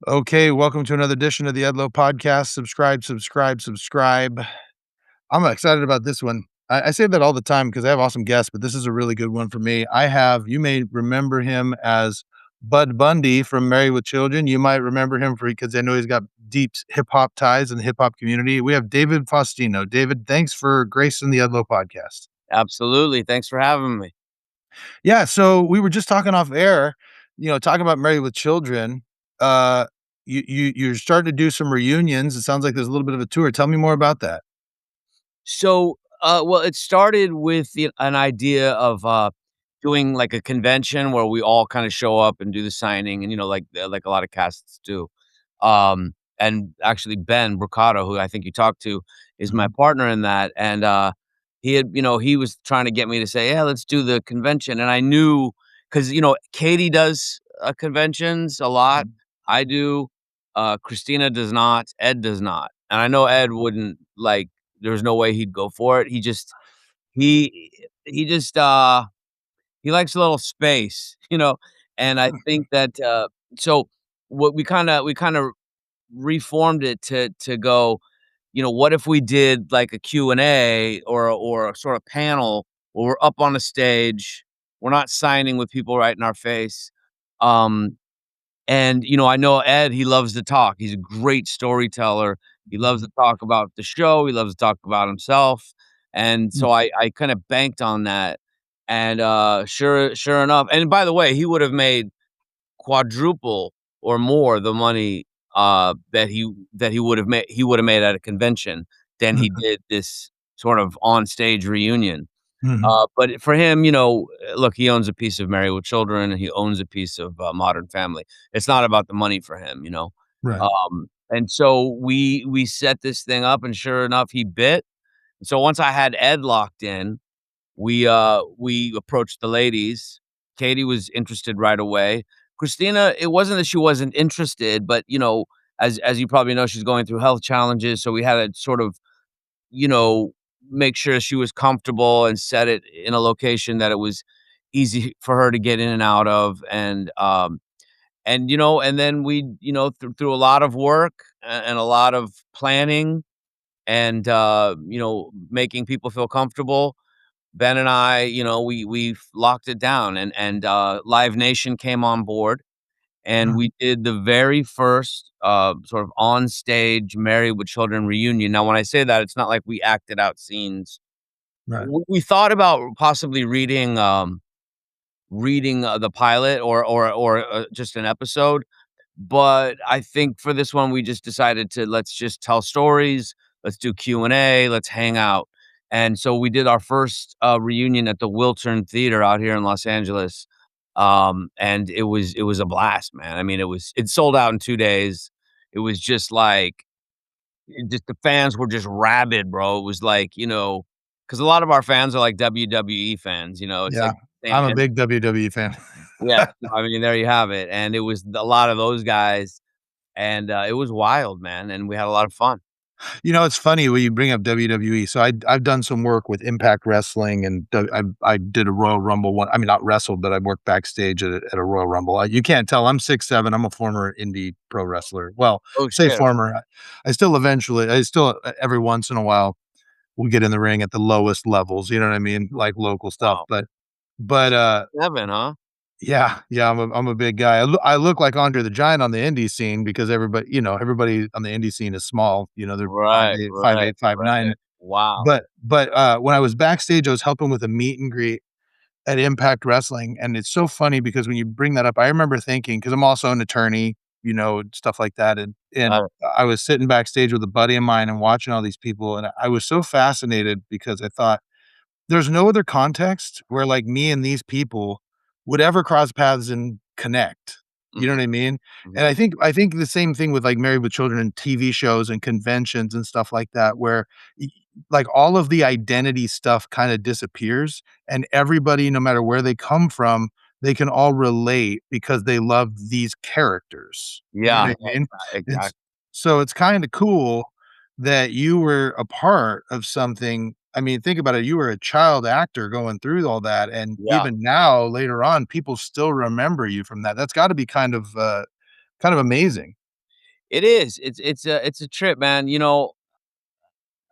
Okay, welcome to another edition of the Edlow podcast. Subscribe, subscribe, subscribe. I'm excited about this one. I say that all the time because I have awesome guests, but this is a really good one for me. You may remember him as Bud Bundy from Married with Children. You might remember him because I know he's got deep hip hop ties in the hip hop community. We have David Faustino. David, thanks for gracing the Edlow podcast. Absolutely, thanks for having me. Yeah, so we were just talking off air, talking about Married with Children. Uh, you're starting to do some reunions. It sounds like there's a little bit of a tour. Tell me more about that. Well, it started with an idea of, doing, like, a convention where we all kinda show up and do the signing and, like a lot of casts do. And actually Ben Brocado, who I think you talked to, is my Mhm, partner in that, and, he was trying to get me to say, "Yeah, let's do the convention," and I knew 'cause, Katie does, conventions a lot, mhm, I do, Christina does not, Ed does not, and I know Ed wouldn't, like, there's no way he'd go for it. He he just, he likes a little space, and I think that, so what we kinda reformed it to go, what if we did like a Q&A or a sort of panel where we're up on a stage, we're not signing with people right in our face, um, and, I know Ed, he loves to talk. He's a great storyteller. He loves mhm, to talk about the show. He loves to talk about himself. And mm, so I kind of banked on that. And sure enough, and by the way, he would have made quadruple or more the money that he would have made at a convention than he mhm, did this sort of on stage reunion. mhm. But for him, look, he owns a piece of Married with Children, and he owns a piece of, Modern Family. It's not about the money for him. Right. And so we set this thing up, and sure enough, he bit. So once I had Ed locked in, we approached the ladies. Katie was interested right away. Christina, it wasn't that she wasn't interested, but, as you probably know, she's going through health challenges, so we had to sort of, you know, make sure she was comfortable and set it in a location that it was easy for her to get in and out of, and then we, through a lot of work and a lot of planning and, making people feel comfortable, Ben and I, we've locked it down, and Live Nation came on board, and Mhm, we did the very first, sort of on-stage Married with Children reunion. Now, when I say that, it's not like we acted out scenes. right. We thought about possibly reading the pilot or just an episode, but I think for this one, we just decided to let's just tell stories, let's do Q&A, let's hang out, and so we did our first, reunion at the Wiltern Theater out here in Los Angeles, and it was a blast, man. I mean, it sold out in 2 days. It was just like the fans were just rabid, bro. It was like, because a lot of our fans are like WWE fans, it's Yeah. like same I'm a and big WWE fan. yeah, I mean, there you have it, and it was a lot of those guys, and, it was wild, man, and we had a lot of fun. It's funny when you bring up WWE. So I've done some work with Impact Wrestling and I did a Royal Rumble one. I mean, not wrestled, but I worked backstage at a Royal Rumble. You can't tell. I'm 6'7". I'm a former indie pro wrestler. Well, Oh, say shit. former. I still every once in a while will get in the ring at the lowest levels. You know what I mean? Like local stuff. Wow. But 7, huh? yeah, yeah, I'm a big guy. I look like Andre the Giant on the indie scene because everybody on the indie scene is small. They're Right, right, 5'8", 5'9". right. Wow. But when I was backstage, I was helping with a meet and greet at Impact Wrestling, and it's so funny because when you bring that up, I remember thinking, because 'cause I'm also an attorney, stuff like that, and Got it. I was sitting backstage with a buddy of mine and watching all these people, and I was so fascinated because I thought, there's no other context where, like, me and these people would ever cross paths and connect. You know Mhm, what I mean? And mhm. I think the same thing with, like, Married with Children and TV shows and conventions and stuff like that, where y like, all of the identity stuff kinda disappears, and everybody, no matter where they come from, they can all relate because they love these characters. You know Yeah, what I mean? And s exactly. so it's kinda cool that you were a part of something. I mean, think about it, you were a child actor going through all that, and Yeah. even now, later on, people still remember you from that. That's gotta be kind of amazing. It is. It's a trip, man.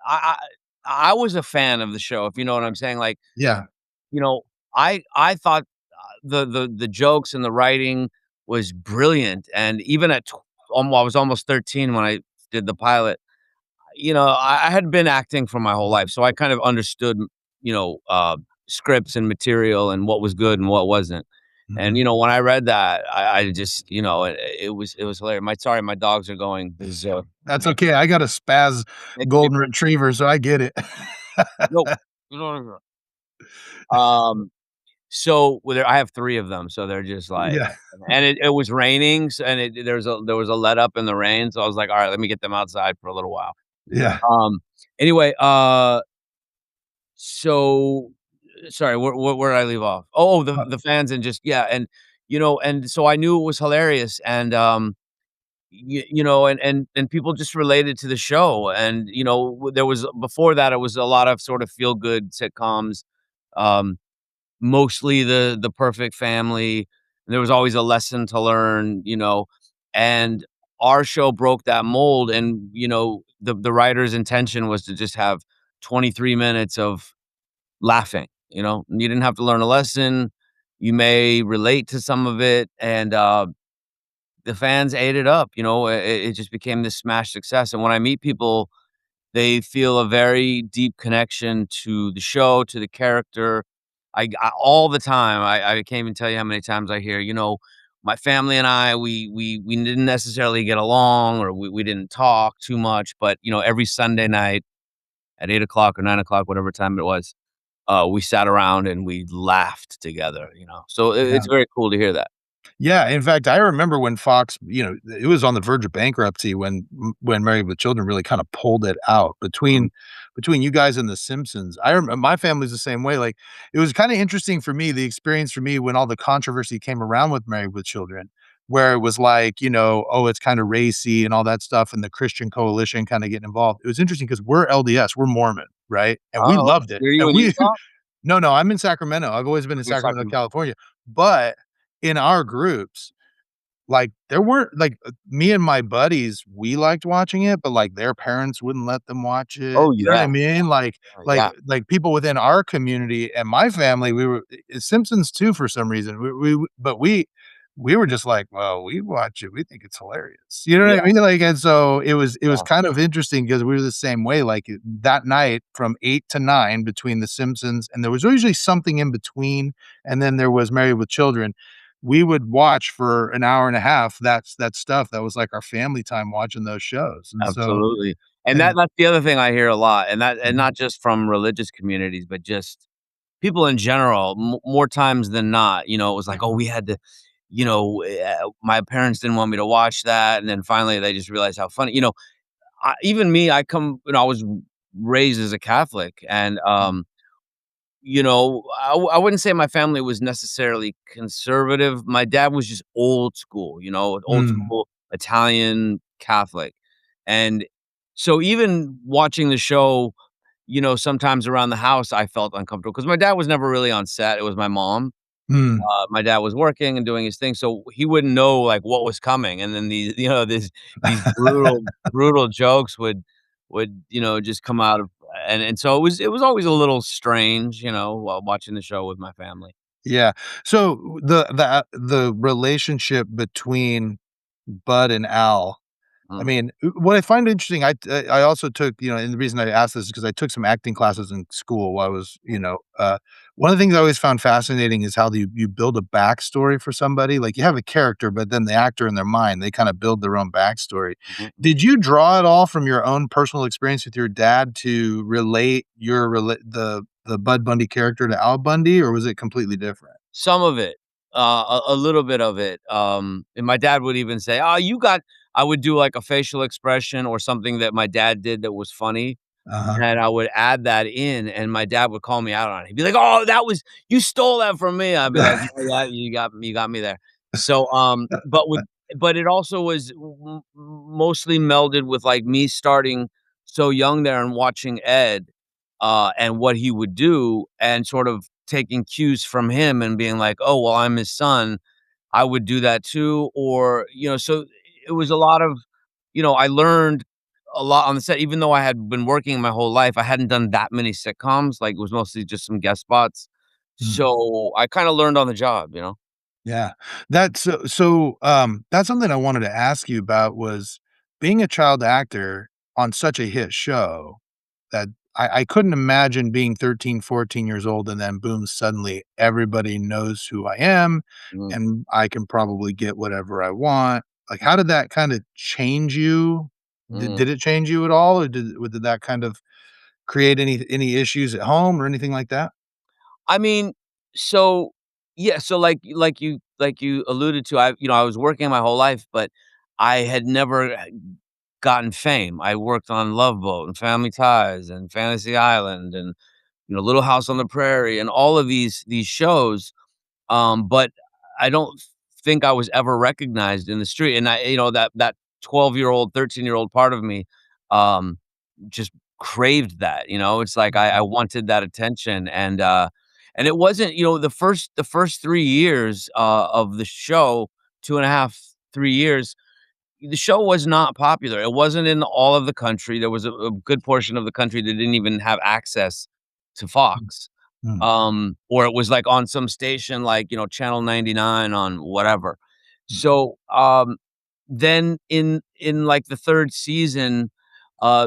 I I was a fan of the show, if you know what I'm saying. Like, Yeah. you know, I thought the jokes and the writing was brilliant, and even at I was almost 13 when I did the pilot. I had been acting for my whole life, so I kind of understood, you know, uh, scripts and material and what was good and what wasn't. And, Mhm. when I read that, I just, it was hilarious. My dogs are going. This is That's okay, I got a spaz making me golden retriever, so I get it. no, um, so well, I have 3 of them, so they're just like, Yeah, and it was raining, and there was a let up in the rain, so I was like, all right, let me get them outside for a little while. yeah. Um, anyway, so sorry, where did I leave off? Oh, the Uh, the fans and just yeah, and so I knew it was hilarious, and and people just related to the show, and there was before that it was a lot of sort of feel good sitcoms, um, mostly the perfect family. There was always a lesson to learn, and our show broke that mold, and the writer's intention was to just have 23 minutes of laughing, you didn't have to learn a lesson. You may relate to some of it, and, the fans ate it up, it just became this smash success, and when I meet people, they feel a very deep connection to the show, to the character. All the time, I can't even tell you how many times I hear, "My family and I, we didn't necessarily get along, or we didn't talk too much, but, every Sunday night at 8 o'clock or 9 o'clock, whatever time it was, we sat around and we laughed together, So yeah. it's very cool to hear that. Yeah, in fact, I remember when Fox, it was on the verge of bankruptcy when Married with Children really kinda pulled it out Mhm. between you guys and The Simpsons. My family's the same way, like, it was kinda interesting for me, the experience for me when all the controversy came around with Married with Children, where it was like, "Oh, it's kinda racy," and all that stuff, and the Christian coalition kinda getting involved. It was interesting because 'cause we're LDS, we're Mormon, right? And we Oh, loved it, were you and in we Utah? No, no, I'm in Sacramento. I've always been in You're in Sacramento, Sacramento. California, but in our groups, like, there weren't like, me and my buddies, we liked watching it, but, like, their parents wouldn't let them watch it, Oh, you know what I yeah. mean? Like like Yeah. like, people within our community and my family, we were Simpsons too for some reason, we were just like, "Well, we watch it, we think it's hilarious." You know Yeah, what I mean? Like, and so it was yeah. kind of interesting because we were the same way, like, that night from 8 to 9 between The Simpsons and there was usually something in between, and then there was Married with Children. We would watch for an hour and a half, that stuff, that was like our family time watching those shows, and so Absolutely. And and that's the other thing I hear a lot, and Mhm. not just from religious communities, but just people in general, more times than not, it was like, "Oh, we had to," my parents didn't want me to watch that, and then finally they just realized how funny, even me, I was raised as a Catholic, and, I wouldn't say my family was necessarily conservative. My dad was just old school, old Mm, school Italian Catholic. And so even watching the show, sometimes around the house, I felt uncomfortable because my dad was never really on set. It was my mom. mm. My dad was working and doing his thing, so he wouldn't know like what was coming. And then these brutal jokes would just come out of, and so it was always a little strange, while watching the show with my family. Yeah. So, the relationship between Bud and Al, I Mm, mean, what I find interesting, I also took, and the reason I asked this is because I took some acting classes in school while I was, one of the things I always found fascinating is how you build a backstory for somebody. Like, you have a character, but then the actor in their mind, they kinda build their own backstory. mhm, mhm. Did you draw it all from your own personal experience with your dad to relate the Bud Bundy character to Al Bundy, or was it completely different? Some of it, a little bit of it, and my dad would even say, "Oh, you got." I would do like a facial expression or something that my dad did that was funny, Uh-huh. and I would add that in, and my dad would call me out on it. He'd be like, "Oh, that was you stole that from me." I'd be like, "Yeah, yeah, you got me there." So, but it also was mostly melded with, like, me starting so young there and watching Ed, and what he would do, and sort of taking cues from him and being like, "Oh, well, I'm his son. I would do that too," or, so it was a lot of I learned a lot on the set, even though I had been working my whole life, I hadn't done that many sitcoms, like, it was mostly just some guest spots. Mm. So, I kinda learned on the job, you know? Yeah. That's something I wanted to ask you about was being a child actor on such a hit show that I couldn't imagine being 13, 14 years old and then boom, suddenly everybody knows who I am Mm, and I can probably get whatever I want. Like, how did that kinda change you? mm. Did it change you at all, or did that kind of create any issues at home or anything like that? I mean, so yeah, so like you alluded to, I was working my whole life, but I had never gotten fame. I worked on Love Boat and Family Ties and Fantasy Island and, Little House on the Prairie and all of these shows, but I don't think I was ever recognized in the street, and that 12-year-old, 13-year-old part of me, um, just craved that, it's like I Mhm, wanted that attention, and it wasn't, the first 3 years, of the show, 2.5, 3 years, the show was not popular. It wasn't in all of the country. There was a good portion of the country that didn't even have access to mm, Fox, mm, or it was, like, on some station, like, Channel 99 on whatever. mm, So, then in, like, the 3rd season,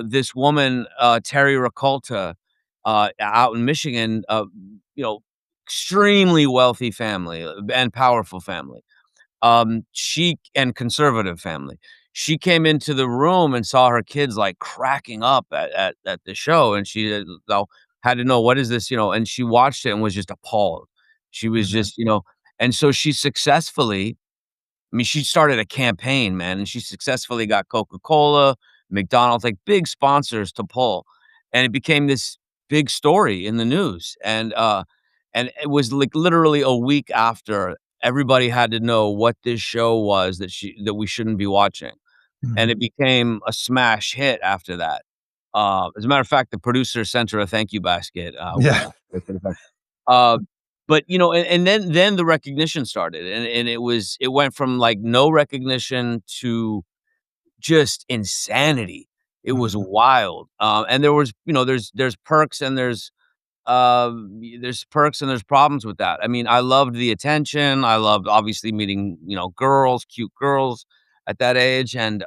this woman, Terry Rakolta, out in Michigan, you know, extremely wealthy family, and powerful family. She and conservative family. She came into the room and saw her kids, like, cracking up at the show, and she, had to know, "What is this?" And she watched it and was just appalled. She was mhm, just, and so she successfully she started a campaign, man, and she successfully got Coca-Cola, McDonald's, like, big sponsors to pull, and it became this big story in the news, and it was, like, literally a week after, everybody had to know what this show was that we shouldn't be watching, and mhm. it became a smash hit after that. As a matter of fact, the producer sent her a thank you basket, which Yeah. uh, but, and then the recognition started, and it went from, like, no recognition to just insanity. It was Mhm, wild, and there was there's perks and there's perks and there's problems with that. I mean, I loved the attention, I loved obviously meeting, girls, cute girls at that age, and,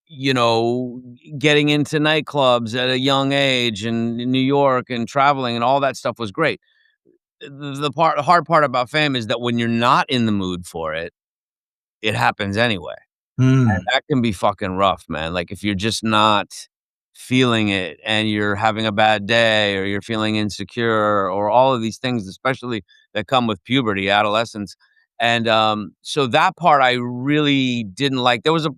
you know, getting into nightclubs at a young age and in New York and traveling and all that stuff was great. The hard part about fame is that when you're not in the mood for it, it happens anyway, and mm. that can be fucking rough, man. Like, if you're just not feeling it and you're having a bad day or you're feeling insecure or all of these things, especially that come with puberty, adolescence, and, so that part I really didn't like. There was a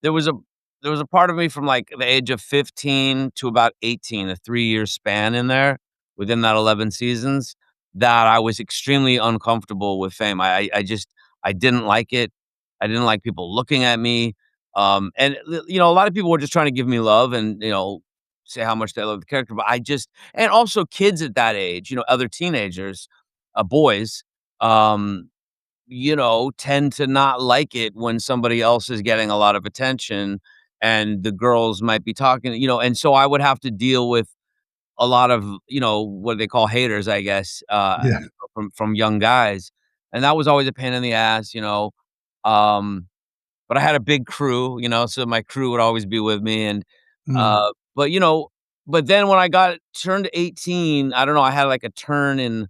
there was a part of me from, like, the age of 15 to about 18, a 3-year span in there, within that 11 seasons, that I was extremely uncomfortable with fame. I just I didn't like it. I didn't like people looking at me, and, a lot of people were just trying to give me love and, say how much they love the character, but I just and also kids at that age, other teenagers, boys, um tend to not like it when somebody else is getting a lot of attention and the girls might be talking, and so I would have to deal with a lot of, what they call haters, I guess, Yeah. from young guys. And that was always a pain in the ass, Um, but I had a big crew, so my crew would always be with me and, Mm. uh, but, but then when I got turned 18, I don't know, I had like a turn in,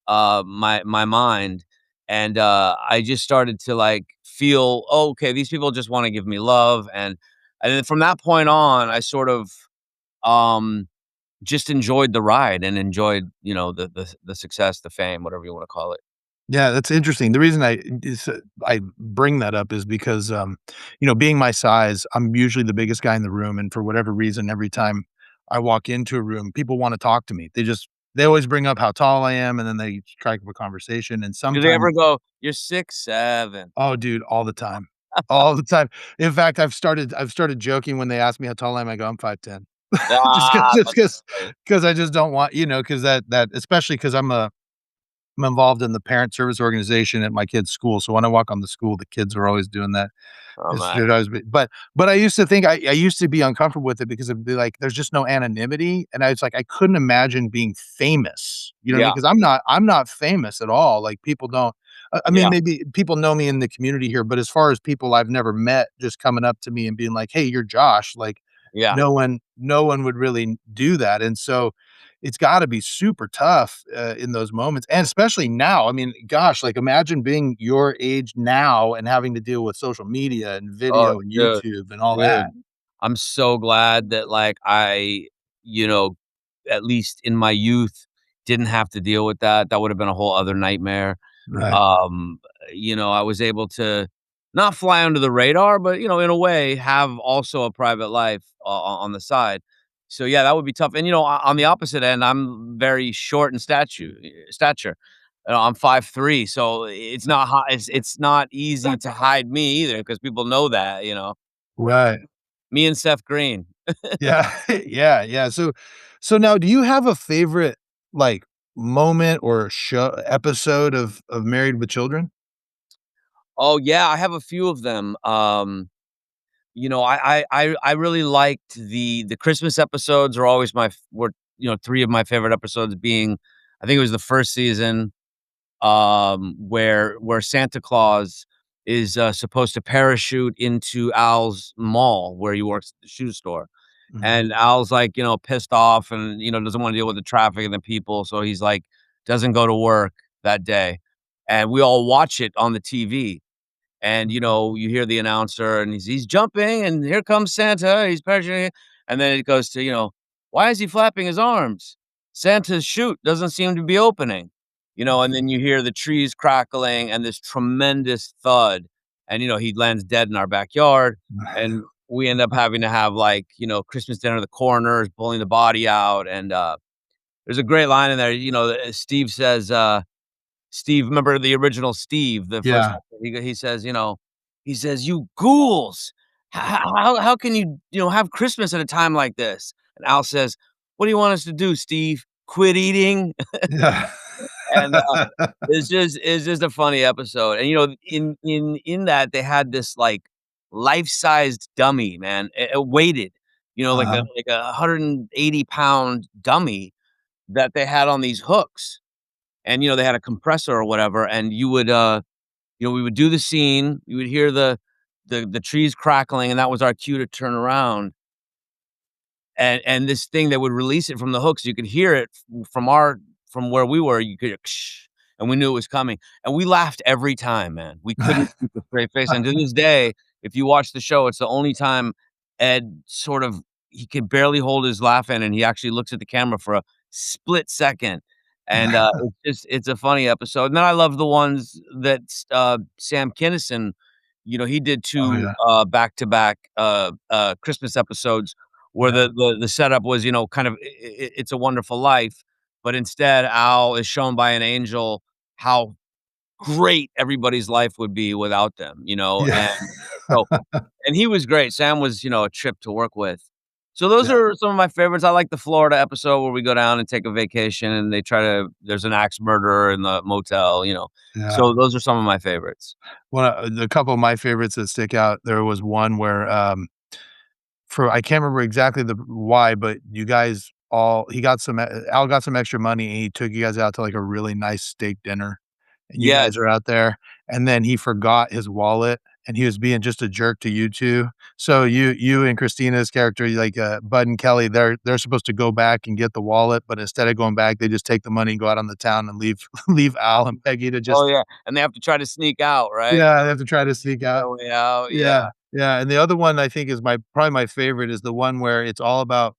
my mind, and, I just started to, like, feel, "Oh, okay, these people just wanna give me love," and then from that point on, I sort of, um, just enjoyed the ride and enjoyed, the success, the fame, whatever you wanna call it. Yeah, that's interesting. The reason I bring that up is because, being my size, I'm usually the biggest guy in the room, and for whatever reason, every time I walk into a room, people wanna talk to me. They always bring up how tall I am, and then they strike up a conversation, and Do they sometimes ever go, "You're 6'7"? oh, dude, all the time. All the time. In fact, I've started joking when they ask me how tall I am, I go, "I'm 5'10." Just 'cause Ah, just that's 'cause funny. 'cause I just don't want 'cause that especially 'cause I'm a I'm involved in the parent service organization at my kid's school, so when I walk on the school, the kids are always doing that. Oh, It my. should always be but I used to think I used to be uncomfortable with it because it'd be like, there's just no anonymity, and I was like, I couldn't imagine being famous, you know what I mean? Yeah, Because I'm not famous at all, like, people don't I mean, yeah, maybe people know me in the community here, but as far as people I've never met just coming up to me and being like, "Hey, you're Josh," like, yeah. no one would really do that, and so it's gotta be super tough, in those moments, and especially now, I mean, gosh, like, imagine being your age now and having to deal with social media and Oh, video and dude, YouTube and all that. dude. I'm so glad that, like, you know, at least in my youth, didn't have to deal with that. That would've been a whole other nightmare. Right. Um, I was able to not fly under the radar, but, in a way, have also a private life on the side. So, yeah, that would be tough. And, on the opposite end, I'm very short in stature. I'm 5'3", so it's not easy to hide me either because people know that. Right. Me and Seth Green. Yeah. Yeah, yeah. So now do you have a favorite, like, moment or show episode of Married with Children? Oh, yeah, I have a few of them. I really liked the Christmas episodes are always were, 3 of my favorite episodes being I think it was the 1st season, where Santa Claus is, supposed to parachute into Al's mall where he works at the shoe store. Mhm. And Al's, like, pissed off and, doesn't wanna deal with the traffic and the people, so he's, like, doesn't go to work that day. And we all watch it on the TV. And, you hear the announcer and he's jumping and here comes Santa, he's parachuting, and then it goes to, "Why is he flapping his arms? Santa's chute doesn't seem to be opening." And then you hear the trees crackling and this tremendous thud, and, he lands dead in our backyard, and we end up having to have, like, Christmas dinner at the coroner, pulling the body out, and, there's a great line in there, Steve says, Steve, remember the original Steve, the first Yeah. he says, he says, "You ghouls, how can you, have Christmas at a time like this?" And Al says, "What do you want us to do, Steve? Quit eating?" Yeah. And, it's just a funny episode, and, in that, they had this, like, life-sized dummy, man, weighted, Uh-huh. like a 180-pound dummy that they had on these hooks. And, they had a compressor or whatever, and we would do the scene, you would hear the trees crackling, and that was our cue to turn around, and this thing that would release it from the hooks, you could hear it from where we were, you could and we knew it was coming, and we laughed every time, man. We couldn't keep a straight face, and to this day, if you watch the show, it's the only time Ed sort of he could barely hold his laugh in, and he actually looks at the camera for a split second, and, it's a funny episode, and then I love the ones that Sam Kinison, he did Oh, 2, yeah. back-to-back, Christmas episodes where Yeah. the setup was, kind of It's a Wonderful Life, but instead, Al is shown by an angel how great everybody's life would be without them, Yeah. so and he was great. Sam was, a trip to work with. So those Yeah. are some of my favorites. I like the Florida episode where we go down and take a vacation and there's an axe murderer in the motel. Yeah. So those are some of my favorites. The couple of my favorites that stick out, there was one where, for I can't remember exactly the why, but you guys all he got some Al got some extra money, and he took you guys out to, like, a really nice steak dinner, and you Yes. guys are out there, and then he forgot his wallet, and he was being just a jerk to you 2. So you and Christina's character, like, Bud and Kelly, they're supposed to go back and get the wallet, but instead of going back, they just take the money and go out on the town and leave leave Al and Peggy to Oh, just yeah, and they have to try to sneak out, right? yeah, they have to try to sneak Their out. way out, yeah. Yeah, yeah, and the other one I think is probably my favorite is the one where it's all about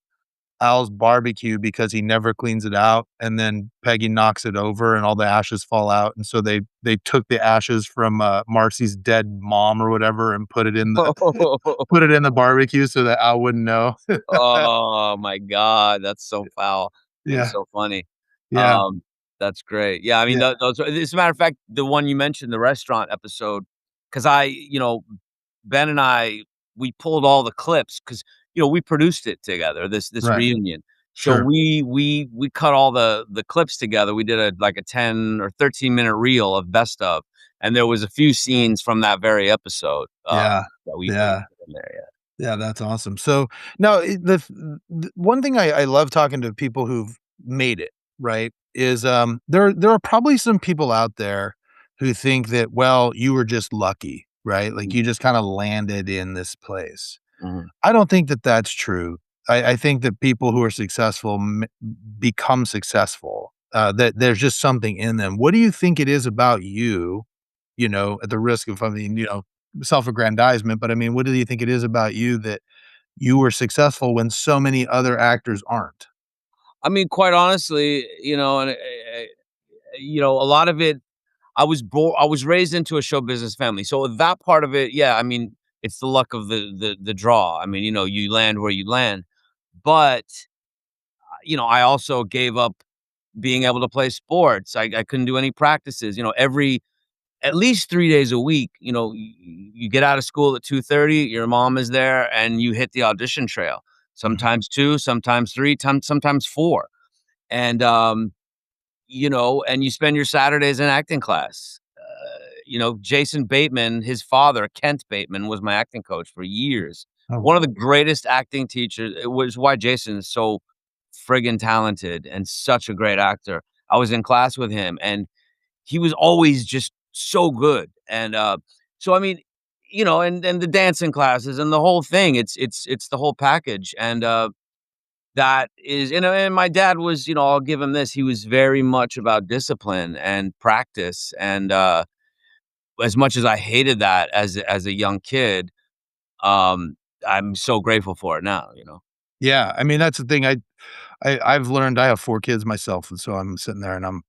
Al's barbecue because he never cleans it out, and then Peggy knocks it over and all the ashes fall out, and so they took the ashes from, Marcy's dead mom or whatever and put it in the barbecue so that Al wouldn't know. Oh my god, that's so foul and Yeah, so funny. yeah, Um, that's great. Yeah, I mean, yeah, as a matter of fact, the one you mentioned, the restaurant episode, 'cause Ben and I, we pulled all the clips 'cause, we produced it together, this right, reunion. So Sure. we cut all the clips together. We did like a 10 or 13-minute reel of best of, and there was a few scenes from that very episode, Yeah. that we Yeah. put in there, yeah. Yeah, that's awesome. So, now the one thing I love talking to people who've made it, right, is, there are probably some people out there who think that, well, you were just lucky, right? Like, Mm, you just kinda landed in this place. mhm. I don't think that that's true. I think that people who are successful become successful, that there's just something in them. What do you think it is about you, at the risk of, I mean, self-aggrandizement, but I mean, what do you think it is about you that you were successful when so many other actors aren't? I mean, quite honestly, a lot of it I was raised into a show business family, so that part of it, yeah, I mean, it's the luck of the draw. I mean, you land where you land, but, I also gave up being able to play sports. I couldn't do any practices, every at least 3 days a week, you get out of school at 2:30, your mom is there, and you hit the audition trail. Mhm. Sometimes 2, sometimes 3, sometimes 4, and, and you spend your Saturdays in acting class. Jason Bateman, his father, Kent Bateman, was my acting coach for years. Oh, One of the wow. greatest acting teachers. It was why Jason is so friggin' talented and such a great actor. I was in class with him, and he was always just so good, and, so, I mean, and the dancing classes and the whole thing, it's the whole package, and, that is and my dad was, I'll give him this, he was very much about discipline and practice, and, as much as I hated that as a young kid, um, I'm so grateful for it now, you know? Yeah, I mean, that's the thing. I've learned. I have 4 kids myself, and so I'm sitting there and I'm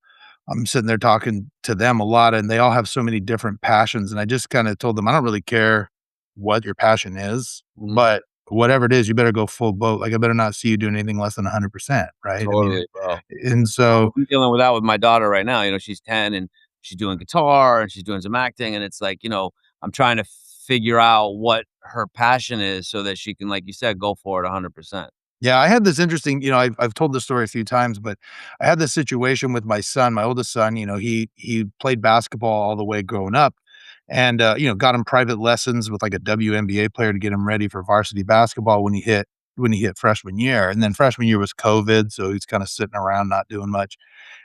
sitting there talking to them a lot, and they all have so many different passions, and I just kinda told them, "I don't really care what your passion is, Mhm. but whatever it is, you better go full boat. Like, I better not see you doing anything less than 100%," right? I mean, Totally, bro. and so I'm dealing with that with my daughter right now. She's 10 and she's doing guitar and she's doing some acting. And it's like, I'm trying to figure out what her passion is so that she can, like you said, go for it 100%. yeah, I had this interesting, I've told this story a few times, but I had this situation with my son, my oldest son. He played basketball all the way growing up, and got him private lessons with like a WNBA player to get him ready for varsity basketball when he hit freshman year. And then freshman year was COVID, so he's kind of sitting around not doing much.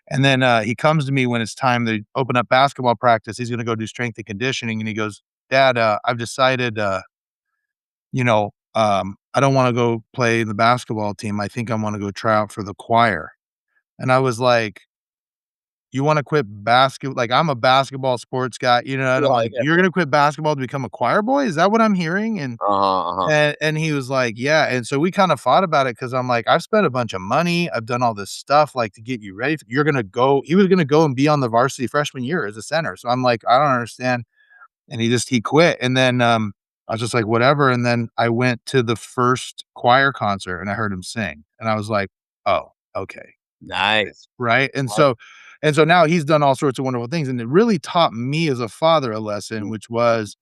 And then he comes to me when it's time to open up basketball practice. He's going to go do strength and conditioning, and he goes, "Dad, I've decided." I don't wanna go play the basketball team. I think I wanna go try out for the choir. And I was like, "You wanna quit like, I'm a basketball sports guy," and I'm Yeah, like, yeah. "You're gonna quit basketball to become a choir boy? Is that what I'm hearing?" And Uh-huh, uh-huh. and he was like, "Yeah." And so we kinda fought about it because 'cause I'm like, "I've spent a bunch of money. I've done all this stuff, like, to get you ready. You're gonna go." He was gonna go and be on the varsity freshman year as a center. So I'm like, "I don't understand." And he quit, and then, I was just like, "Whatever," and then I went to the first choir concert, and I heard him sing, and I was like, "Oh, okay." Nice. Right? And so now he's done all sorts of wonderful things, and it really taught me as a father a lesson, Mhm, which was,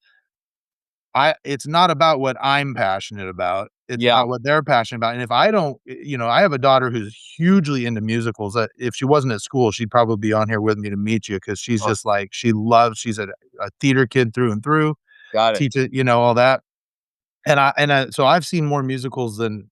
it's not about what I'm passionate about, it's yeah, about what they're passionate about. And if I don't I have a daughter who's hugely into musicals, that if she wasn't at school, she'd probably be on here with me to meet you because she's uh, just like she's a theater kid through and through. got it. Teach it, all that. So I've seen more musicals than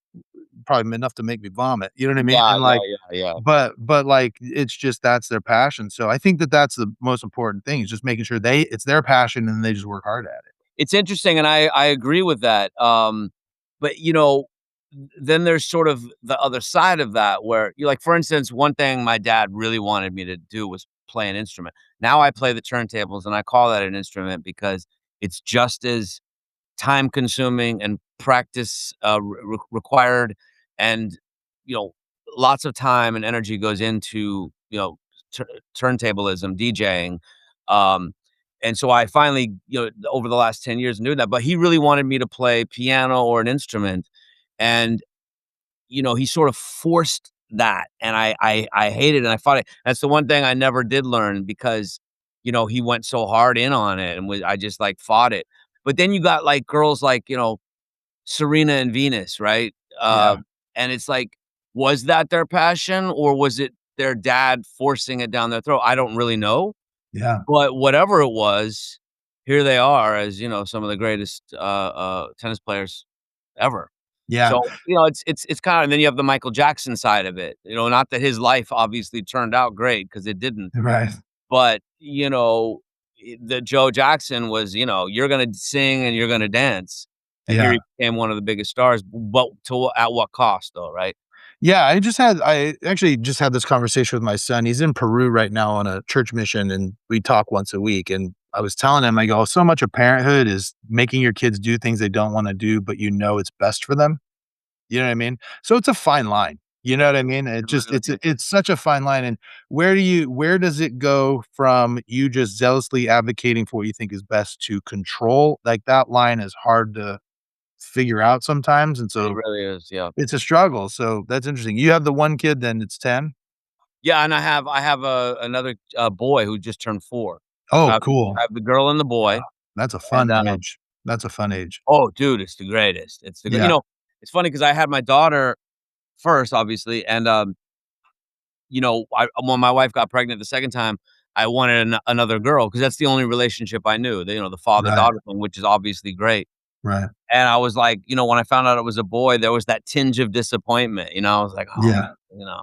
probably enough to make me vomit, you know what I mean? Yeah, And, yeah, like, yeah, yeah. but, like, it's just that's their passion. So I think that that's the most important thing is just making sure it's their passion and they just work hard at it. It's interesting, and I agree with that, but, then there's sort of the other side of that where you like, for instance, one thing my dad really wanted me to do was play an instrument. Now I play the turntables, and I call that an instrument because it's just as time consuming and practice, required, and, you know, lots of time and energy goes into, tur turntablism, DJing, um, and so I finally, over the last 10 years knew that, but he really wanted me to play piano or an instrument, and, he sort of forced that, and I hated it, and I fought it. That's the one thing I never did learn because, he went so hard in on it, and I just, like, fought it. But then you got, like, girls like, Serena and Venus, right? Yeah. And it's like was that their passion or was it their dad forcing it down their throat? I don't really know, Yeah. but whatever it was, here they are as, some of the greatest, tennis players ever. Yeah. So, it's kinda and then you have the Michael Jackson side of it, not that his life obviously turned out great because it didn't, Right. but, the Joe Jackson was, you're gonna sing and you're gonna dance, and here Yeah. he became one of the biggest stars, but at what cost though, right? Yeah, I actually just had this conversation with my son. He's in Peru right now on a church mission, and we talk once a week, and I was telling him, I go, "So much of parenthood is making your kids do things they don't wanna do, but you know it's best for them." You know what I mean? So it's a fine line, you know what I mean? It really is. It's such a fine line, and where does it go from you just zealously advocating for what you think is best to control? Like, that line is hard to figure out sometimes, and It so really is, yeah. it's a struggle, so that's interesting. You have the one kid then it's 10? Yeah, and I have another, boy who just turned 4. Oh, I have cool. I have the girl and the Yeah, boy, that's a and, fun age. That's a fun age. oh, dude, it's the greatest. It's the gr Yeah, it's funny because I had my daughter first, obviously, and, when my wife got pregnant the second time, I wanted another girl because that's the only relationship I knew, the right, father-daughter thing, which is obviously great, right. and I was like, when I found out it was a boy, there was that tinge of disappointment, I was like, "Oh," Yeah, you know?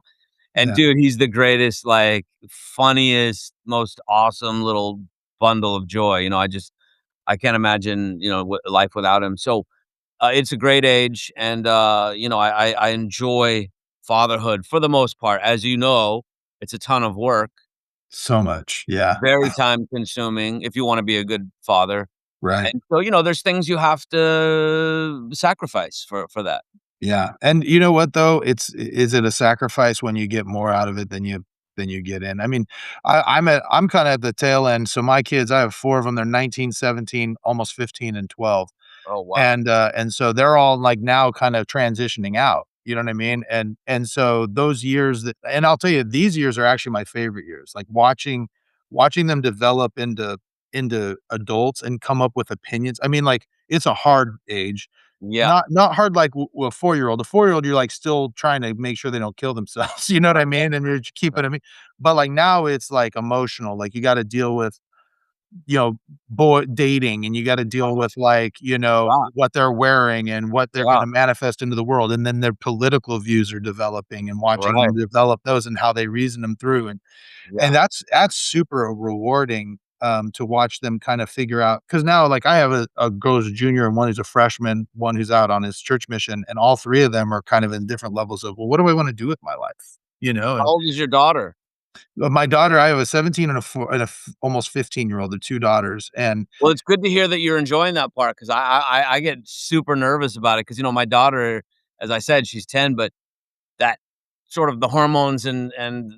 And yeah, dude, he's the greatest, like, funniest, most awesome little bundle of joy, I can't imagine, life without him. So, it's a great age, and, I enjoy fatherhood for the most part. As you know, it's a ton of work, so much, yeah, very time consuming if you wanna be a good father, right. and so, there's things you have to sacrifice for that. Yeah, and you know what though? Is it a sacrifice when you get more out of it than you get in? I mean, I'm kinda at the tail end, so my kids, I have 4 of them, they're 19, 17, almost 15, and 12. Oh, wow. And so they're all, like, now kind of transitioning out, you know what I mean? And so those years that and I'll tell you, these years are actually my favorite years, like, watching them develop into adults and come up with opinions. I mean, like, it's a hard age. Yeah, Not hard like a 4-year-old. A 4-year-old, you're, like, still trying to make sure they don't kill themselves, you know what I mean? And you're keeping right, 'em but, like, now it's, like, emotional, like, you gotta deal with you know, boy dating, and you gotta deal with, like, yeah, what they're wearing and what they're yeah, gonna manifest into the world, and then their political views are developing and watching right, them develop those and how they reason them through, and yeah. that's super rewarding, to watch them kind of figure out. Because now, like, I have a girl who's a junior and one who's a freshman, one who's out on his church mission, and all 3 of them are kind of in different levels of, "Well, what do I wanna do with my life?" You know, How and old is your daughter? my daughter, I have a 17 and a 4 and a almost 15-year-old, they're 2 daughters, and Well, it's good to hear that you're enjoying that part 'cause I get super nervous about it 'cause, my daughter, as I said, she's 10, but that sort of the hormones and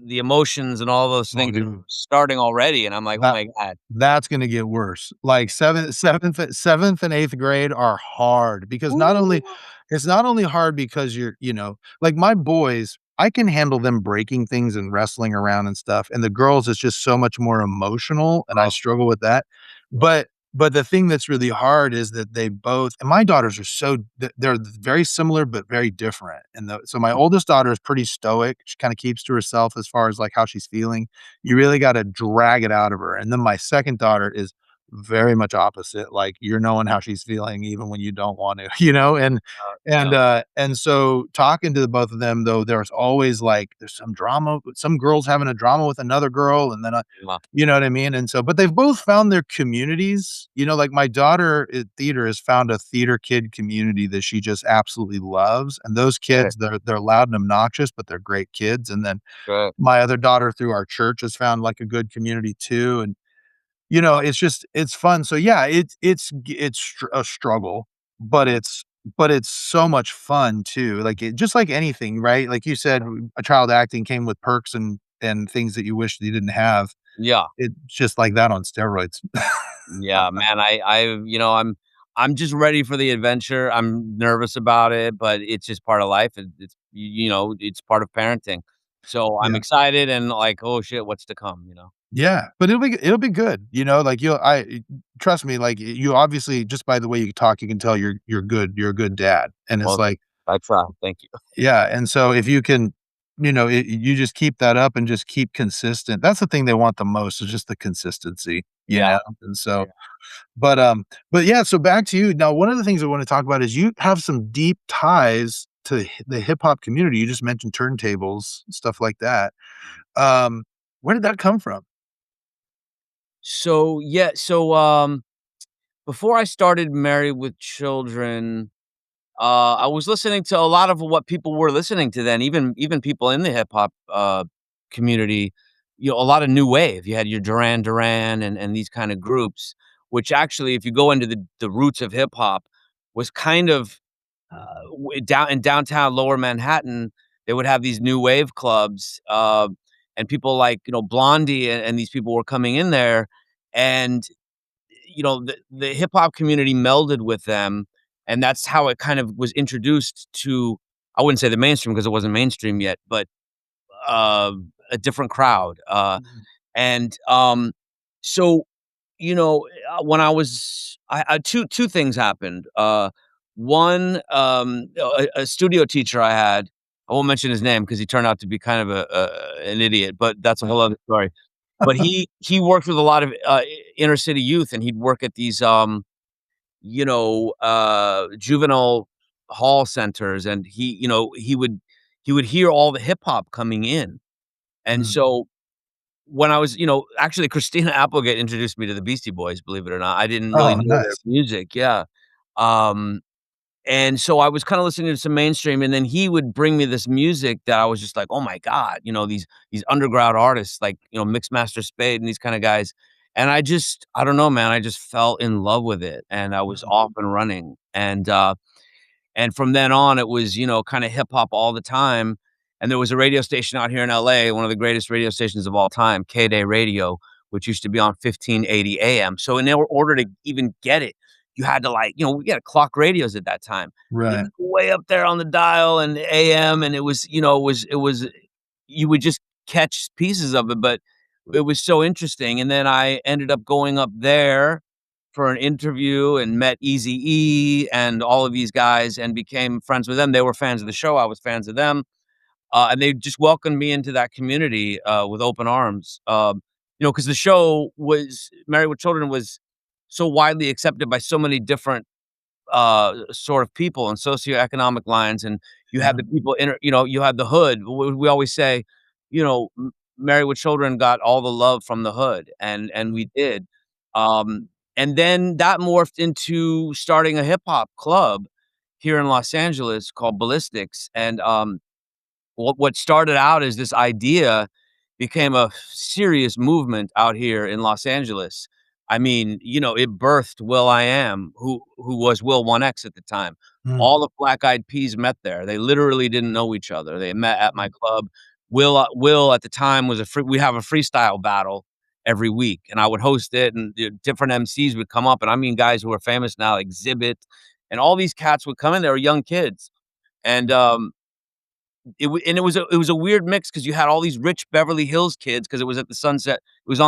the emotions and all those oh, things are dude. starting already, and I'm like, "Oh That my god." that's gonna get worse. Like, 7th and 8th grade are hard because Ooh. it's not only hard because like, my boys, I can handle them breaking things and wrestling around and stuff, and the girls, is just so much more emotional, and I Oh, struggle with that. yeah, But the thing that's really hard is that they both and my daughters are they're very similar, but very different, and so my oldest daughter is pretty stoic, she kinda keeps to herself as far as, like, how she's feeling. You really gotta drag it out of her, and then my second daughter is very much opposite, like, you're knowing how she's feeling even when you don't want to, yeah, and so talking to the both of them, though, there's always, like there's some drama, some girls having a drama with another girl, and then, yeah, you know what I mean? And so but they've both found their communities, like, my daughter at theater has found a theater kid community that she just absolutely loves, and those good, kids, they're loud and obnoxious, but they're great kids, and then good, my other daughter through our church has found, like, a good community too, and, it's fun. So, yeah, it's a struggle, but it's so much fun too, like, just like anything, right? Like you said, a child acting came with perks and things that you wish that you didn't have. yeah. It's just like that on steroids. Yeah, man, I'm just ready for the adventure. I'm nervous about it, but it's just part of life. It's part of parenting. So I'm Yeah. excited and like, oh shit, what's to come? Yeah, but it'll be good, like, trust me, like, you obviously just by the way you talk, you can tell you're good, you're a good dad, and it's Well, like I try, thank you. Yeah, and so if you can, you just keep that up and just keep consistent. That's the thing they want the most is just the consistency, Yeah, And so but yeah, so back to you. Now, one of the things I wanna talk about is you have some deep ties to the hip hop community. You just mentioned turntables, stuff like that. Um, where did that come from? before I started Married with Children, I was listening to a lot of what people were listening to then, even people in the hip hop, community, a lot of new wave. You had your Duran Duran and these kinda groups, which actually, if you go into the roots of hip hop, was kind of, down in downtown Lower Manhattan, they would have these new wave clubs, and people like, Blondie and these people were coming in there, and the hip hop community melded with them, and that's how it kind of was introduced to, I wouldn't say the mainstream because it wasn't mainstream yet, but uh, a different crowd. Mhm. And so when two things happened. One, a studio teacher I had. I won't mention his name because he turned out to be kind of an idiot, but that's a whole other story. But he worked with a lot of, inner city youth, and he'd work at these, juvenile hall centers, and he would hear all the hip hop coming in. And Mm. so when I was, actually Christina Applegate introduced me to the Beastie Boys, believe it or not. I didn't really Oh, know their nice. music, yeah. Um and so I was kinda listening to some mainstream, and then he would bring me this music that I was just like, "Oh my god," these underground artists like, Mixmaster Spade and these kinda guys, and I don't know, man, I just fell in love with it, and I was Mhm. off and running, and from then on, it was, kinda hip hop all the time, and there was a radio station out here in LA, one of the greatest radio stations of all time, K-Day Radio, which used to be on 1580 AM. So in order to even get it, you had to, like, we had clock radios at that time. It Right. was way up there on the dial and AM, and it was you would just catch pieces of it, but it was so interesting, and then I ended up going up there for an interview and met Eazy-E and all of these guys and became friends with them. They were fans of the show, I was fans of them, and they just welcomed me into that community, with open arms, because the show was Married with Children was so widely accepted by so many different, sort of people and socioeconomic lines, and you had Yeah. the people you had the hood. We always say, Married with Children got all the love from the hood, and we did. Um, and then that morphed into starting a hip hop club here in Los Angeles called Ballistics, and, what started out as this idea became a serious movement out here in Los Angeles. I mean, it birthed Will.I.am, who was Will 1X at the time. Mm. All the Black Eyed Peas met there. They literally didn't know each other. They met at my Mm. club. Will at the time was we have a freestyle battle every week, and I would host it, and different MCs would come up, and I mean guys who are famous now, Exhibit, and all these cats would come in. They were young kids, and it was a weird mix because you had all these rich Beverly Hills kids because it was on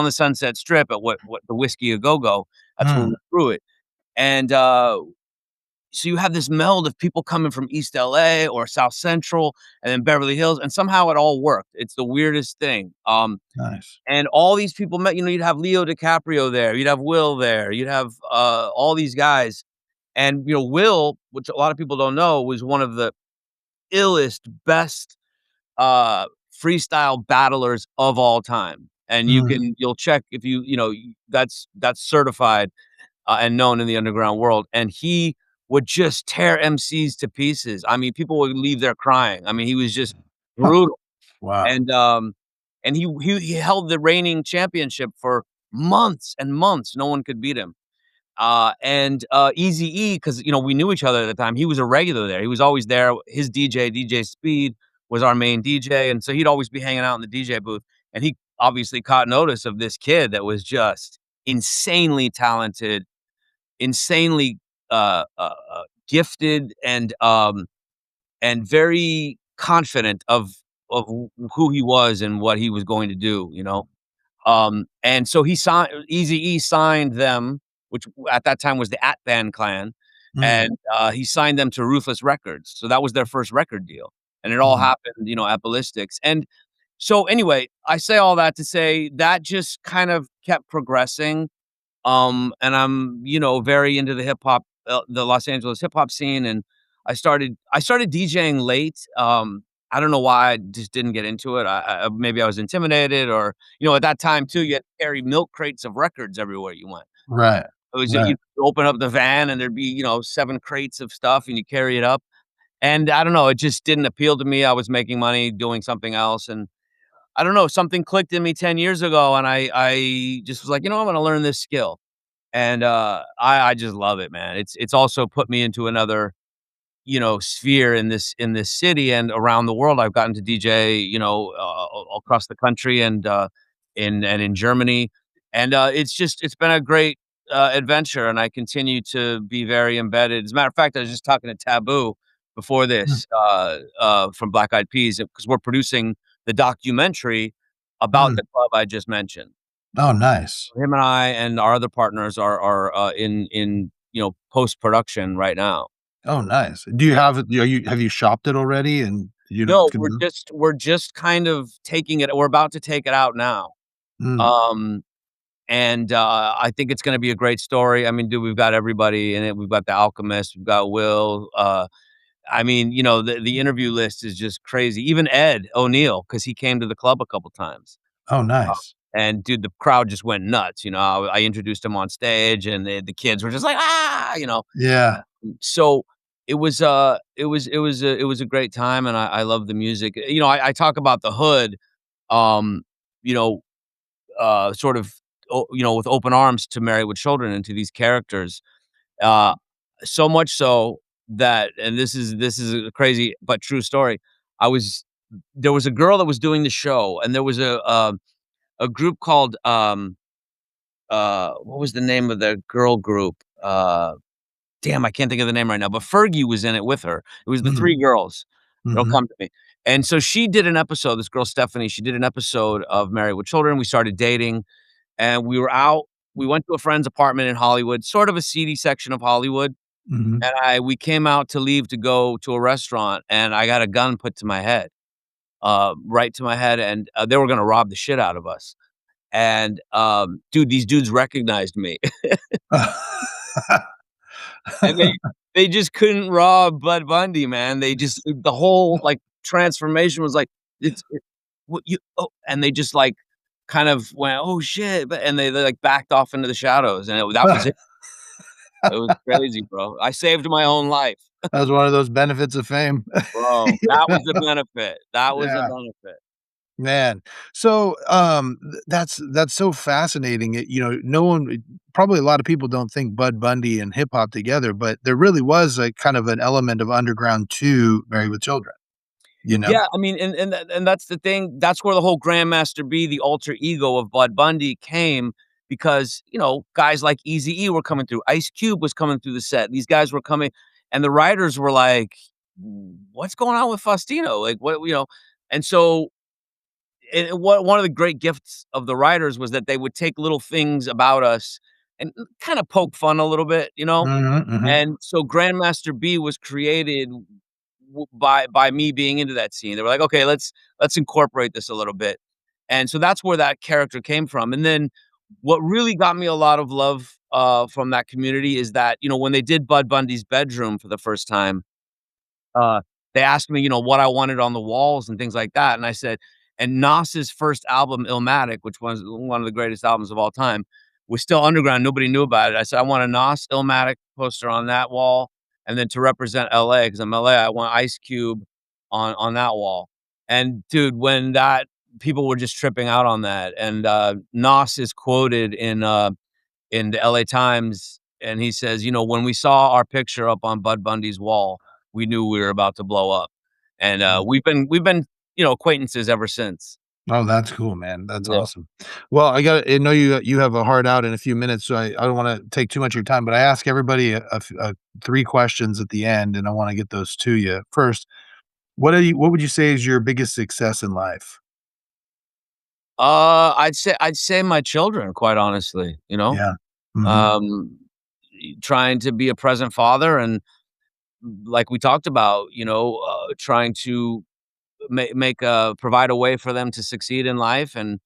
the Sunset Strip at what the Whiskey A Go Go. That's where Mm. we threw it, and, so you have this meld of people coming from East LA or South Central and then Beverly Hills, and somehow it all worked. It's the weirdest thing, Nice. and all these people met. You'd have Leo DiCaprio there, you'd have Will there, you'd have, all these guys, and, Will, which a lot of people don't know, was one of the illest, best uh, freestyle battlers of all time. And Mm. you'll check if that's certified, and known in the underground world. And he would just tear MCs to pieces. I mean, people would leave there crying. I mean, he was just brutal. Wow. And, he held the reigning championship for months and months. No one could beat him. And Eazy-E, 'cause, we knew each other at the time, he was a regular there, he was always there, his DJ Speed, was our main DJ, and so he'd always be hanging out in the DJ booth, and he obviously caught notice of this kid that was just insanely talented, insanely, gifted, and very confident of who he was and what he was going to do, and so Eazy-E signed them, which at that time was the At Band Clan, Mm, and, he signed them to Ruthless Records, so that was their first record deal, and it all mhm, happened, at Ballistics, and so, anyway, I say all that to say that just kind of kept progressing, and I'm, very into the Los Angeles hip hop scene, and I started DJing late. I don't know why I just didn't get into it. Maybe I was intimidated, or at that time too, you had to carry milk crates of records everywhere you went. right, It was right, you open up the van and there'd be 7 crates of stuff, and you carry it up. And I don't know, it just didn't appeal to me. I was making money doing something else, and I don't know, something clicked in me 10 years ago, and I just was like, I'm gonna learn this skill. And, I just love it, man. It's also put me into another, sphere in this city and around the world. I've gotten to DJ, across the country and, in Germany. And, it's been a great, adventure, and I continue to be very embedded. As a matter of fact, I was just talking to Taboo before mm, this, from Black Eyed Peas, because we're producing the documentary about mm. the club I just mentioned. Oh, nice. Him and I and our other partners are in post-production right now. Oh, nice. Do you have it have you shopped it already and No, can we're just kind of taking it we're about to take it out now. mm, Um, and, I think it's gonna be a great story. I mean, dude, we've got everybody in it. We've got The Alchemist, we've got Will, I mean, the interview list is just crazy. Even Ed O'Neill, because he came to the club a couple times. oh, nice. And dude, the crowd just went nuts. I introduced him on stage, and the kids were just like, "Ah!" Yeah. So it was a great time, and I love the music. I talk about the hood, um, you know, sort of, with open arms to Married with Children and to these characters. Uh, so much so that, and this is a crazy but true story. I was There was a girl that was doing the show, and there was a group called, what was the name of the girl group? Damn, I can't think of the name right now, but Fergie was in it with her. It was the Mhm, 3 girls. It'll mhm, come to me. And so she did an episode, this girl, Stephanie, she did an episode of Married with Children. We started dating, and we went to a friend's apartment in Hollywood, sort of a seedy section of Hollywood, mhm. and we came out to leave to go to a restaurant, and I got a gun put to my head, right to my head, and, they were gonna rob the shit out of us. And, dude, these dudes recognized me, and they just couldn't rob Bud Bundy, man. They just the whole, like, transformation was like, "What you oh," and they just, like, kind of went, "Oh, shit," and they, like, backed off into the shadows, and that was it. It was crazy, bro. I saved my own life, That was one of those benefits of fame. bro. That was the benefit. That was the Yeah, benefit. man. So, that's so fascinating. No one probably a lot of people don't think Bud Bundy and hip hop together, but there really was a kind of an element of underground to Married with Children, you know? Yeah, I mean, and that's the thing. That's where the whole Grandmaster B, the alter ego of Bud Bundy, came because guys like Eazy-E were coming through. Ice Cube was coming through the set. These guys were coming, and the writers were like, "What's going on with Faustino? Like, what?" And so, and what one of the great gifts of the writers was that they would take little things about us and kind of poke fun a little bit. Mhm, mhm. And so Grandmaster B was created by me being into that scene. They were like, "Okay, let's incorporate this a little bit." And so that's where that character came from. And then what really got me a lot of love, from that community is that, when they did Bud Bundy's bedroom for the first time, uh, they asked me, what I wanted on the walls and things like that, and I said, and Nas's first album, Illmatic, which was one of the greatest albums of all time, was still underground, nobody knew about it. I said, "I want a Nas Illmatic poster on that wall, and then to represent LA, because 'cause I'm LA, I want Ice Cube on that wall." And dude, when that people were just tripping out on that, and, Nas is quoted in the LA Times, and he says, "When we saw our picture up on Bud Bundy's wall, we knew we were about to blow up." And, Mm. we've been, acquaintances ever since. Oh, that's cool, man. That's Yeah. awesome. Well, I know you have a hard out in a few minutes, so I don't wanna take too much of your time, but I ask everybody 3 questions at the end, and I wanna get those to you. First, what would you say is your biggest success in life? I'd say my children, quite honestly, Yeah. Mhm. Um, trying to be a present father and like we talked about, trying to provide a way for them to succeed in life. And,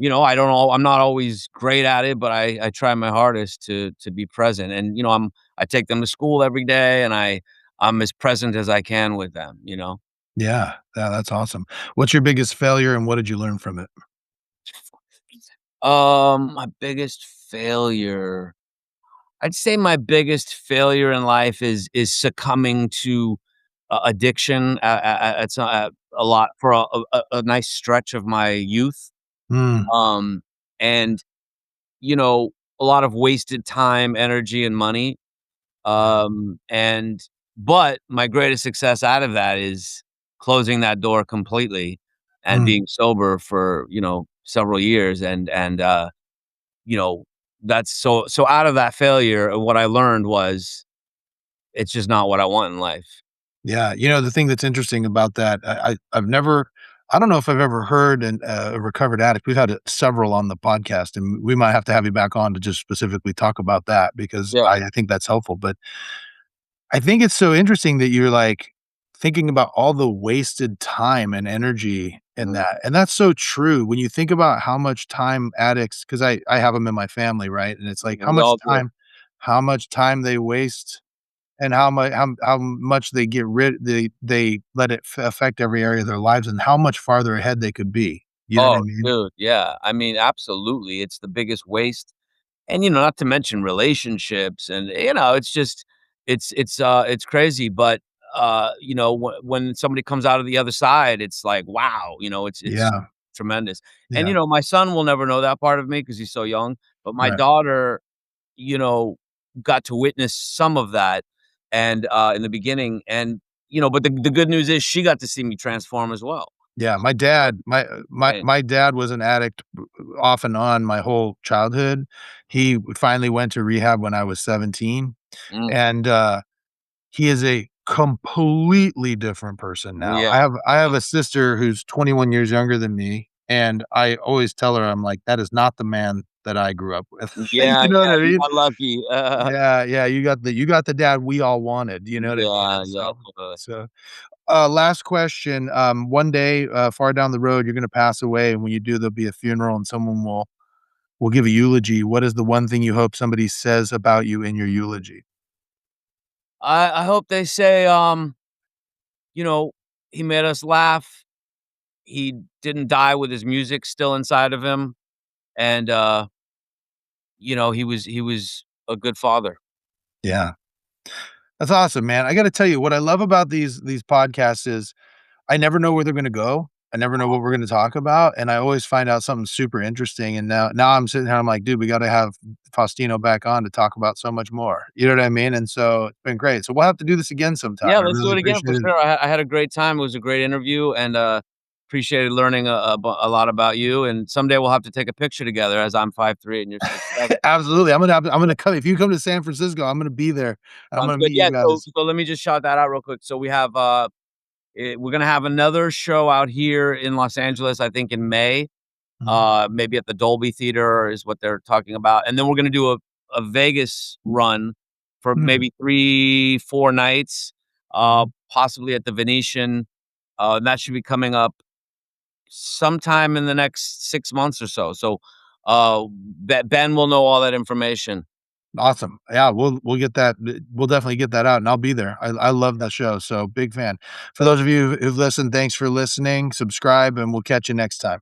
I don't know, I'm not always great at it, but I try my hardest to be present. And, I take them to school every day and I'm as present as I can with them. Yeah. Yeah, that's awesome. What's your biggest failure and what did you learn from it? My biggest failure. I'd say my biggest failure in life is succumbing to addiction at a lot for a nice stretch of my youth. Mm, Um, and you know, a lot of wasted time, energy, and money. yeah. And but my greatest success out of that is closing that door completely and Mm, being sober for, several years. And you know, that's so out of that failure, what I learned was it's just not what I want in life. yeah. The thing that's interesting about that, I've never I don't know if I've ever heard a recovered addict. We've had several on the podcast, and we might have to have you back on to just specifically talk about that because Yeah. I think that's helpful. But I think it's so interesting that you're, like, thinking about all the wasted time and energy in Mhm. that, and that's so true when you think about how much time addicts, because I have them in my family, right? And it's like We all do. how much time they waste and how much they get rid they let it affect every area of their lives and how much farther ahead they could be. You know what I Oh, mean? dude, yeah. I mean, absolutely. It's the biggest waste. And, not to mention relationships and, it's just it's crazy, but, when somebody comes out of the other side, it's like, wow, it's Yeah, tremendous. And, yeah, my son will never know that part of me because he's so young, but my right. daughter, you know, got to witness some of that and, in the beginning and, but the good news is she got to see me transform as well. Yeah, my So dad it's insane. my dad was an addict off and on my whole childhood. He finally went to rehab when I was 17, Mm, and, he is a completely different person now. yeah. I have a sister who's 21 years younger than me, and I always tell her, I'm like, "That is not the man that I grew up with." Yeah, You know what yeah, I you mean? got lucky. Yeah, yeah, you got the dad we all wanted, you know what I mean? Yeah, And yeah, so totally. so, last question, one day, far down the road, you're gonna pass away, and when you do, there'll be a funeral, and someone will give a eulogy. What is the one thing you hope somebody says about you in your eulogy? I hope they say, you know, he made us laugh. He didn't die with his music still inside of him, and, he was a good father. Yeah. That's awesome, man. I gotta tell you, what I love about these podcasts is I never know where they're gonna go. I never know what we're gonna talk about, and I always find out something super interesting, and now I'm sitting here, I'm like, "Dude, we gotta have Faustino back on to talk about so much more." You know what I mean? And so, it's been great. So, we'll have to do this again sometime. Yeah, I let's do really it again for appreciate it. sure. I had a great time. It was a great interview, and, appreciated learning a lot about you, and someday we'll have to take a picture together as I'm 5'3" and you're 6'7". Absolutely. I'm gonna come if you come to San Francisco, I'm gonna be there. I'm Sounds gonna good. meet you Yeah, so guys. so let me just shout that out real quick. So we have, we're gonna have another show out here in Los Angeles, I think in May, Mhm. maybe at the Dolby Theater is what they're talking about, and then we're gonna do a Vegas run for Mm, maybe 3, 4 nights, mhm. possibly at the Venetian, and that should be coming up sometime in the next 6 months or so. So, Ben will know all that information. Awesome. Yeah, we'll get that we'll definitely get that out, and I'll be there. I love that show, so big fan. For those of you who've listened, thanks for listening, subscribe, and we'll catch you next time.